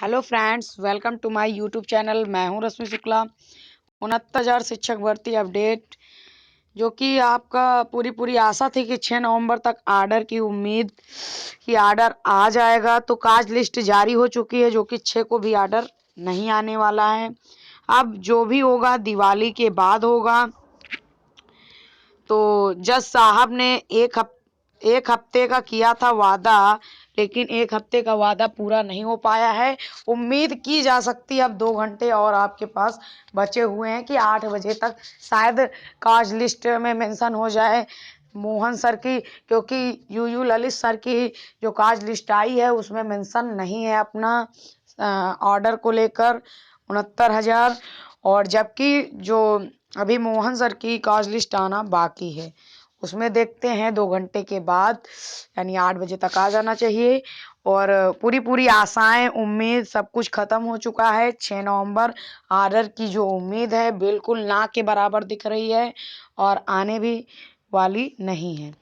Hello friends, welcome to my YouTube channel. मैं हूं रश्मि शुक्ला। 69,000 शिक्षक भर्ती अपडेट, जो कि आपका पूरी आशा थी कि 6 नवंबर तक आर्डर की उम्मीद कि आर्डर आ जाएगा। तो काज लिस्ट जारी हो चुकी है, जो कि 6 को भी आर्डर नहीं आने वाला है। अब जो भी होगा दिवाली के बाद होगा। तो जज साहब ने एक हफ्ते का किया था वादा, लेकिन एक हफ्ते का वादा पूरा नहीं हो पाया है। उम्मीद की जा सकती है अब 2 घंटे और आपके पास बचे हुए हैं कि 8 बजे तक शायद काज लिस्ट में मेंशन हो जाए मोहन सर की, क्योंकि यू ललित सर की जो काज लिस्ट आई है उसमें मेंशन नहीं है अपना ऑर्डर को लेकर 69,000। और जबकि जो अभी मोहन सर की काज लिस्ट आना बाकी है, उसमें देखते हैं 2 घंटे के बाद, यानी 8 बजे तक आ जाना चाहिए। और पूरी आशाएं उम्मीद सब कुछ खत्म हो चुका है। 6 नवंबर आर्डर की जो उम्मीद है बिल्कुल ना के बराबर दिख रही है और आने भी वाली नहीं है।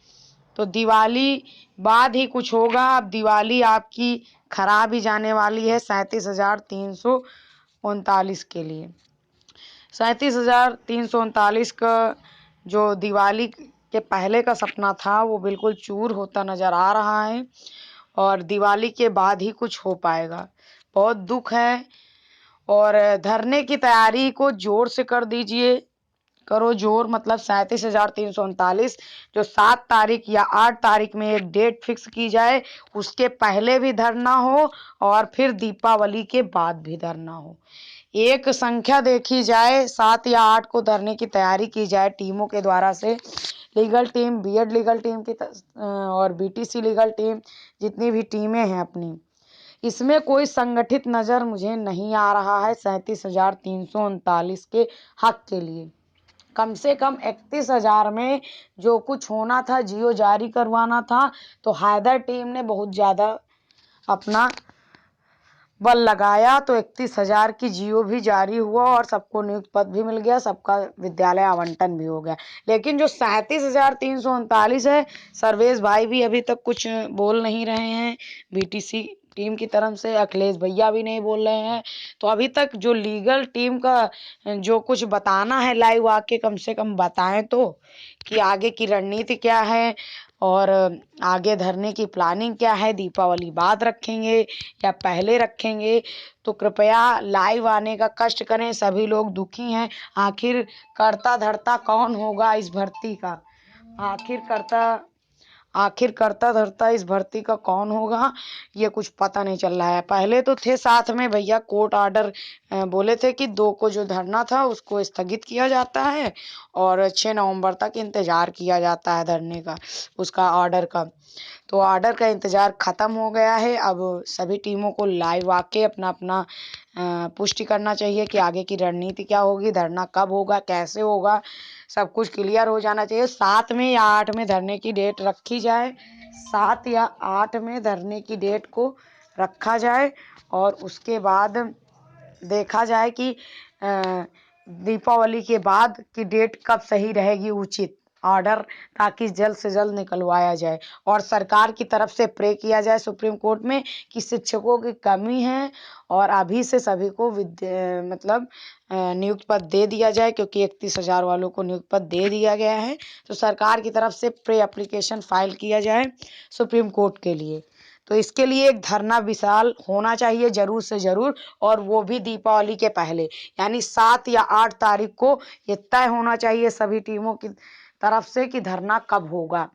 तो दिवाली बाद ही कुछ होगा। अब दिवाली आपकी खराब ही जाने वाली है 37,339 के लिए। 37,339 का जो दिवाली के पहले का सपना था वो बिल्कुल चूर होता नज़र आ रहा है और दिवाली के बाद ही कुछ हो पाएगा। बहुत दुख है। और धरने की तैयारी को जोर से कर दीजिए, करो जोर। मतलब 37,339 जो 7 तारीख या 8 तारीख में एक डेट फिक्स की जाए, उसके पहले भी धरना हो और फिर दीपावली के बाद भी धरना हो। एक संख्या देखी जाए, 7 या 8 को धरने की तैयारी की जाए टीमों के द्वारा से। Legal team, BEd legal team की और बीटीसी लीगल टीम, जितनी भी टीमें हैं अपनी, इसमें कोई संगठित नज़र मुझे नहीं आ रहा है 37,339 के हक के लिए। कम से कम 31,000 में जो कुछ होना था, जियो जारी करवाना था, तो हैदर टीम ने बहुत ज़्यादा अपना बल लगाया। तो 31,000 की जियो भी जारी हुआ और सबको नियुक्त पद भी मिल गया, सबका विद्यालय आवंटन भी हो गया। लेकिन जो 37,339 है, सर्वेश भाई भी अभी तक कुछ बोल नहीं रहे हैं। बीटीसी टीम की तरफ से अखिलेश भैया भी नहीं बोल रहे हैं। तो अभी तक जो लीगल टीम का जो कुछ बताना है लाइव आके कम से कम बताएं तो, कि आगे की रणनीति क्या है और आगे धरने की प्लानिंग क्या है। दीपावली बाद रखेंगे या पहले रखेंगे? तो कृपया लाइव आने का कष्ट करें। सभी लोग दुखी हैं। आखिर करता धरता कौन होगा इस भर्ती का? आखिर करता धरता इस भर्ती का कौन होगा, ये कुछ पता नहीं चल रहा है। पहले तो थे साथ में भैया, कोर्ट आर्डर बोले थे कि 2 को जो धरना था उसको स्थगित किया जाता है और 6 नवंबर तक इंतज़ार किया जाता है धरने का, उसका ऑर्डर का। तो ऑर्डर का इंतज़ार ख़त्म हो गया है। अब सभी टीमों को लाइव आके अपना अपना पुष्टि करना चाहिए कि आगे की रणनीति क्या होगी, धरना कब होगा, कैसे होगा, सब कुछ क्लियर हो जाना चाहिए। 7 में या 8 में धरने की डेट रखी जाए, 7 या 8 में धरने की डेट को रखा जाए और उसके बाद देखा जाए कि दीपावली के बाद की डेट कब सही रहेगी उचित ऑर्डर, ताकि जल्द से जल्द निकलवाया जाए। और सरकार की तरफ से प्रे किया जाए सुप्रीम कोर्ट में कि शिक्षकों की कमी है और अभी से सभी को मतलब नियुक्त पद दे दिया जाए, क्योंकि 31,000 वालों को नियुक्त पद दे दिया गया है। तो सरकार की तरफ से प्रे एप्लीकेशन फाइल किया जाए सुप्रीम कोर्ट के लिए। तो इसके लिए एक धरना विशाल होना चाहिए ज़रूर से ज़रूर, और वो भी दीपावली के पहले, यानी 7 या 8 तारीख को ये तय होना चाहिए सभी टीमों की तरफ से कि धरना कब होगा।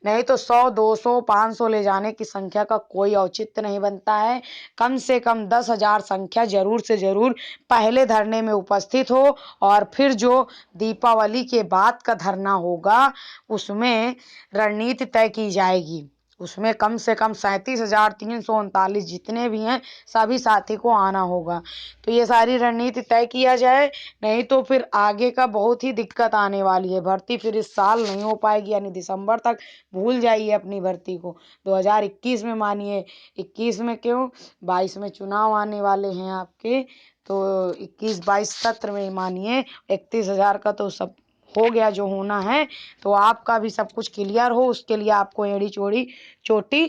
नहीं तो 100, 200, 500 ले जाने की संख्या का कोई औचित्य नहीं बनता है। कम से कम 10,000 संख्या जरूर से जरूर पहले धरने में उपस्थित हो और फिर जो दीपावली के बाद का धरना होगा उसमें रणनीति तय की जाएगी। उसमें कम से कम 37,339 जितने भी हैं सभी साथी को आना होगा। तो ये सारी रणनीति तय किया जाए, नहीं तो फिर आगे का बहुत ही दिक्कत आने वाली है। भर्ती फिर इस साल नहीं हो पाएगी, यानी दिसंबर तक भूल जाइए अपनी भर्ती को। 2021 में मानिए, 21 में क्यों, 22 में चुनाव आने वाले हैं आपके, तो 21-22 सत्र में मानिए 31,000 का तो सब हो गया जो होना है। तो आपका भी सब कुछ क्लियर हो, उसके लिए आपको एड़ी चोड़ी चोटी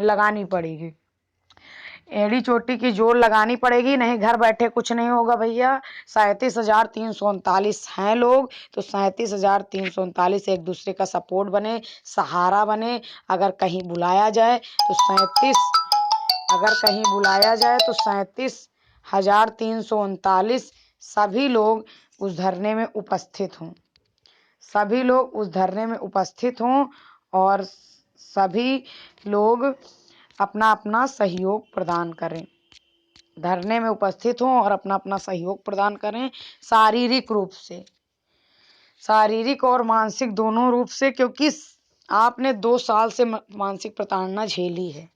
लगानी पड़ेगी। एड़ी चोटी की जोड़ लगानी पड़ेगी, नहीं घर बैठे कुछ नहीं होगा भैया। 37,339 हैं लोग, तो 37,339 एक दूसरे का सपोर्ट बने, सहारा बने। अगर कहीं बुलाया जाए तो 37,339 सभी लोग उस धरने में उपस्थित हों, सभी लोग उस धरने में उपस्थित हों और सभी लोग अपना अपना सहयोग प्रदान करें, धरने में उपस्थित हों और अपना अपना सहयोग प्रदान करें, शारीरिक रूप से, शारीरिक और मानसिक दोनों रूप से, क्योंकि आपने 2 साल से मानसिक प्रताड़ना झेली है।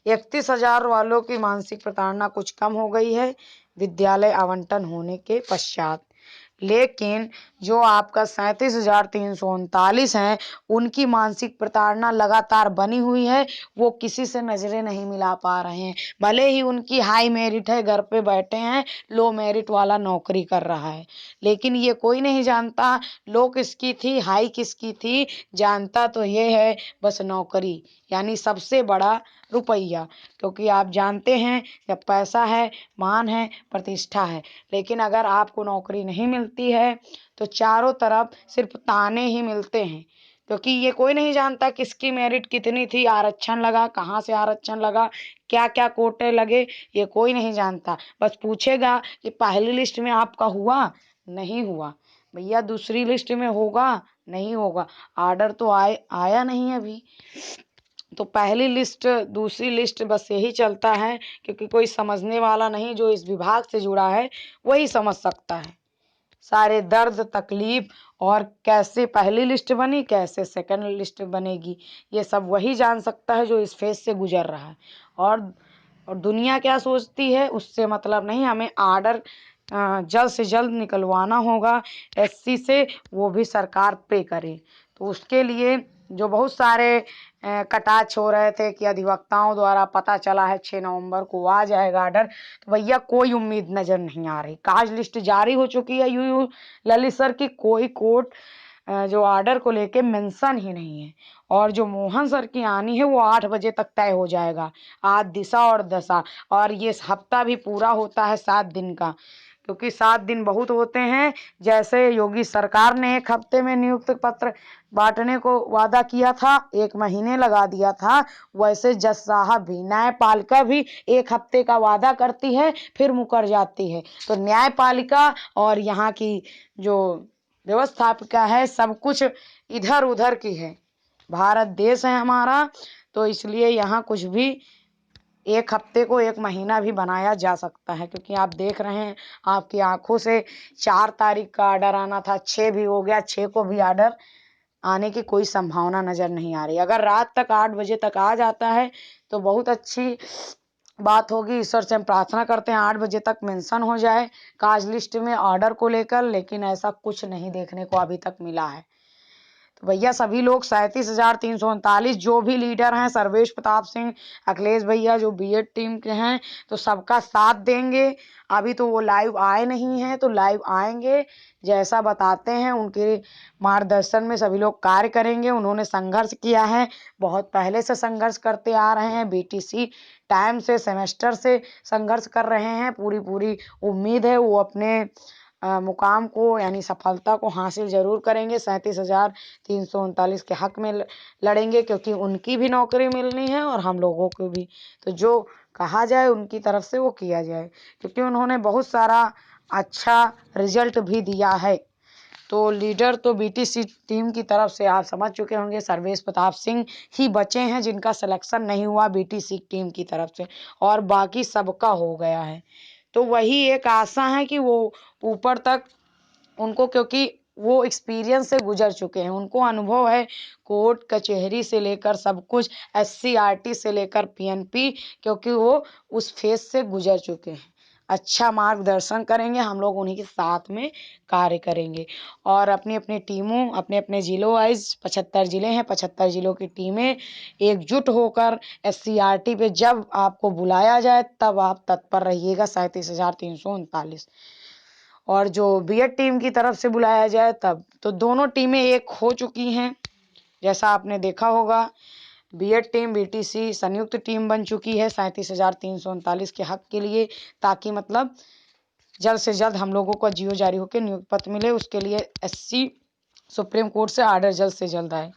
31,000 वालों की मानसिक प्रताड़ना कुछ कम हो गई है विद्यालय आवंटन होने के पश्चात, लेकिन जो आपका 37,339 है उनकी मानसिक प्रताड़ना लगातार बनी हुई है। वो किसी से नजरें नहीं मिला पा रहे हैं, भले ही उनकी हाई मेरिट है, घर पे बैठे हैं, लो मेरिट वाला नौकरी कर रहा है, लेकिन ये कोई नहीं जानता लो किसकी थी, हाई किसकी थी। जानता तो ये है बस नौकरी, यानी सबसे बड़ा रुपया, क्योंकि आप जानते हैं जब पैसा है, मान है, प्रतिष्ठा है, लेकिन अगर आपको नौकरी नहीं मिलती है तो चारों तरफ सिर्फ ताने ही मिलते हैं, क्योंकि ये कोई नहीं जानता किसकी मेरिट कितनी थी, आरक्षण लगा कहाँ से, आरक्षण लगा क्या क्या कोटे लगे, ये कोई नहीं जानता। बस पूछेगा कि पहली लिस्ट में आपका हुआ, नहीं हुआ भैया, दूसरी लिस्ट में होगा, नहीं होगा, आर्डर तो आया नहीं अभी। तो पहली लिस्ट दूसरी लिस्ट बस यही चलता है, क्योंकि कोई समझने वाला नहीं, जो इस विभाग से जुड़ा है वही समझ सकता है सारे दर्द तकलीफ, और कैसे पहली लिस्ट बनी, कैसे सेकंड लिस्ट बनेगी, ये सब वही जान सकता है जो इस फेज से गुजर रहा है। और दुनिया क्या सोचती है उससे मतलब नहीं, हमें आर्डर जल्द से जल्द निकलवाना होगा एससी से, वो भी सरकार पे करे। तो उसके लिए जो बहुत सारे कटाक्ष हो रहे थे कि अधिवक्ताओं द्वारा पता चला है 6 नवंबर को आ जाएगा आर्डर, तो भैया कोई उम्मीद नजर नहीं आ रही। काज लिस्ट जारी हो चुकी है यूयू ललित सर की, कोई कोर्ट जो आर्डर को लेके मेंशन ही नहीं है, और जो मोहन सर की आनी है वो 8 बजे तक तय हो जाएगा। आज दिशा और दशा, और ये हफ्ता भी पूरा होता है 7 दिन का, क्योंकि 7 दिन बहुत होते हैं। जैसे योगी सरकार ने 1 हफ्ते में नियुक्त पत्र बांटने को वादा किया था, 1 महीने लगा दिया था, वैसे जज साहब भी, न्यायपालिका भी 1 हफ्ते का वादा करती है फिर मुकर जाती है। तो न्यायपालिका और यहाँ की जो व्यवस्थापिका है सब कुछ इधर उधर की है। भारत देश है हमारा, तो इसलिए यहाँ कुछ भी 1 हफ्ते को 1 महीना भी बनाया जा सकता है, क्योंकि आप देख रहे हैं आपकी आंखों से 4 तारीख का आर्डर आना था, 6 भी हो गया, 6 को भी आर्डर आने की कोई संभावना नजर नहीं आ रही। अगर रात तक 8 बजे तक आ जाता है तो बहुत अच्छी बात होगी। ईश्वर से हम प्रार्थना करते हैं 8 बजे तक मेंशन हो जाए काज लिस्ट में ऑर्डर को लेकर, लेकिन ऐसा कुछ नहीं देखने को अभी तक मिला है। तो भैया सभी लोग 37,339 जो भी लीडर हैं, सर्वेश प्रताप सिंह, अखिलेश भैया जो बीएड टीम के हैं, तो सबका साथ देंगे। अभी तो वो लाइव आए नहीं हैं, तो लाइव आएंगे, जैसा बताते हैं उनके मार्गदर्शन में सभी लोग कार्य करेंगे। उन्होंने संघर्ष किया है, बहुत पहले से संघर्ष करते आ रहे हैं, बीटीसी टाइम से, सेमेस्टर से संघर्ष कर रहे हैं। पूरी पूरी उम्मीद है वो अपने मुकाम को यानी सफलता को हासिल जरूर करेंगे। 37,339 के हक में लड़ेंगे, क्योंकि उनकी भी नौकरी मिलनी है और हम लोगों को भी। तो जो कहा जाए उनकी तरफ से वो किया जाए, क्योंकि उन्होंने बहुत सारा अच्छा रिजल्ट भी दिया है। तो लीडर तो बीटीसी टीम की तरफ से आप समझ चुके होंगे, सर्वेश प्रताप सिंह ही बचे हैं जिनका सिलेक्शन नहीं हुआ बीटीसी टीम की तरफ से, और बाकी सबका हो गया है। तो वही एक आशा है कि वो ऊपर तक उनको, क्योंकि वो एक्सपीरियंस से गुजर चुके हैं, उनको अनुभव है कोर्ट कचहरी से लेकर सब कुछ, एससीईआरटी से लेकर पीएनपी, क्योंकि वो उस फेज से गुजर चुके हैं। अच्छा मार्गदर्शन करेंगे, हम लोग उन्हीं के साथ में कार्य करेंगे, और अपनी अपनी टीमों, अपने अपने जिलों वाइज 75 जिले हैं, 75 जिलों की टीमें एकजुट होकर एससीईआरटी पे जब आपको बुलाया जाए तब आप तत्पर रहिएगा। 37,339 और जो बीएड टीम की तरफ से बुलाया जाए तब, तो दोनों टीमें एक हो चुकी हैं, जैसा आपने देखा होगा। बीएड टीम बीटीसी संयुक्त टीम बन चुकी है 37,339 के हक के लिए, ताकि मतलब जल्द से जल्द हम लोगों को जियो जारी होकर नियुक्ति पत्र मिले। उसके लिए एससी सुप्रीम कोर्ट से आर्डर जल्द से जल्द आए।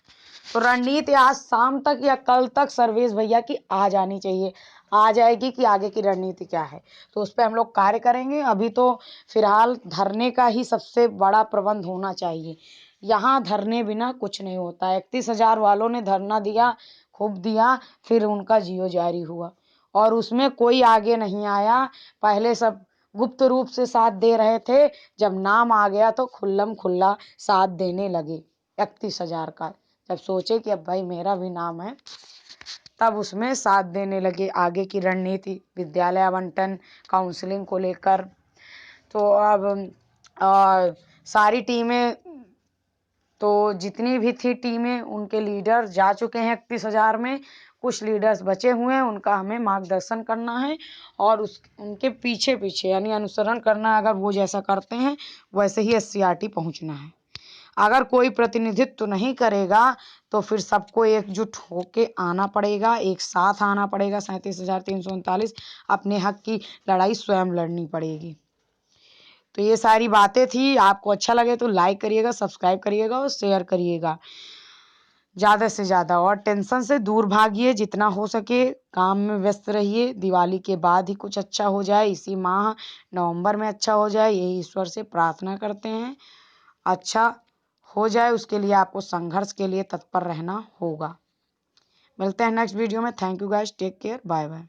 तो रणनीति आज शाम तक या कल तक सर्वेश भैया की आ जानी चाहिए, आ जाएगी कि आगे की रणनीति क्या है, तो उस पर हम लोग कार्य करेंगे। अभी तो फिलहाल धरने का ही सबसे बड़ा प्रबंध होना चाहिए। यहाँ धरने बिना कुछ नहीं होता। 31,000 वालों ने धरना दिया, खूब दिया, फिर उनका जियो जारी हुआ और उसमें कोई आगे नहीं आया। पहले सब गुप्त रूप से साथ दे रहे थे, जब नाम आ गया तो खुल्लम खुल्ला साथ देने लगे 31,000 का। जब सोचे कि अब भाई मेरा भी नाम है, तब उसमें साथ देने लगे। आगे की रणनीति विद्यालय आवंटन काउंसलिंग को लेकर, तो अब सारी टीमें, तो जितनी भी थी टीमें, उनके लीडर जा चुके हैं 31,000 में। कुछ लीडर्स बचे हुए हैं, उनका हमें मार्गदर्शन करना है और उनके पीछे पीछे यानी अनुसरण करना है। अगर वो जैसा करते हैं वैसे ही एससीईआरटी पहुंचना है। अगर कोई प्रतिनिधित्व नहीं करेगा तो फिर सबको एकजुट होके आना पड़ेगा, एक साथ आना पड़ेगा। 37,339 अपने हक की लड़ाई स्वयं लड़नी पड़ेगी। तो ये सारी बातें थी। आपको अच्छा लगे तो लाइक करिएगा, सब्सक्राइब करिएगा और शेयर करिएगा ज़्यादा से ज़्यादा। और टेंशन से दूर भागिए, जितना हो सके काम में व्यस्त रहिए। दिवाली के बाद ही कुछ अच्छा हो जाए, इसी माह नवंबर में अच्छा हो जाए, यही ईश्वर से प्रार्थना करते हैं। अच्छा हो जाए, उसके लिए आपको संघर्ष के लिए तत्पर रहना होगा। मिलते हैं नेक्स्ट वीडियो में। Thank you guys, take care, bye bye.